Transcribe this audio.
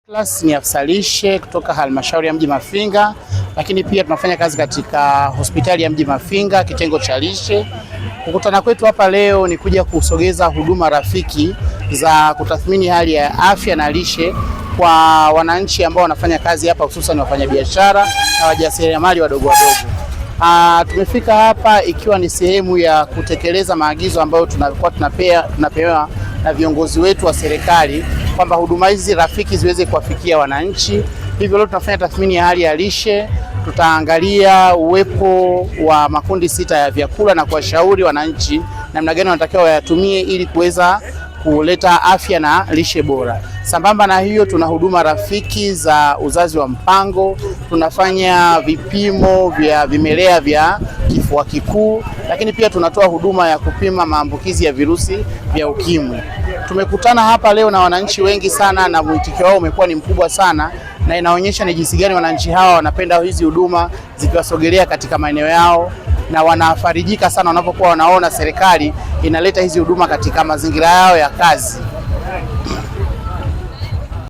Class ni afisa lishe kutoka halmashauri ya mji Mafinga, lakini pia tunafanya kazi katika hospitali ya mji Mafinga kitengo cha lishe. Kukutana kwetu hapa leo ni kuja kusogeza huduma rafiki za kutathmini hali ya afya na lishe kwa wananchi ambao wanafanya kazi hapa, hususan wafanyabiashara na wajasiriamali wadogo wadogo. Tumefika hapa ikiwa ni sehemu ya kutekeleza maagizo ambayo tunakuwa tunapewa na viongozi wetu wa serikali kwamba huduma hizi rafiki ziweze kuwafikia wananchi. Hivyo leo tunafanya tathmini ya hali ya lishe. Tutaangalia uwepo wa makundi 6 ya vyakula na kuwashauri wananchi namna gani wanatakiwa wayatumie ili kuweza kuleta afya na lishe bora. Sambamba na hiyo, tuna huduma rafiki za uzazi wa mpango, tunafanya vipimo vya vimelea vya kifua kikuu, lakini pia tunatoa huduma ya kupima maambukizi ya virusi vya ukimwi. Tumekutana hapa leo na wananchi wengi sana na mwitikio wao umekuwa ni mkubwa sana, na inaonyesha ni jinsi gani wananchi hawa wanapenda hizi huduma zikiwasogelea katika maeneo yao, na wanafarijika sana wanapokuwa wanaona serikali inaleta hizi huduma katika mazingira yao ya kazi.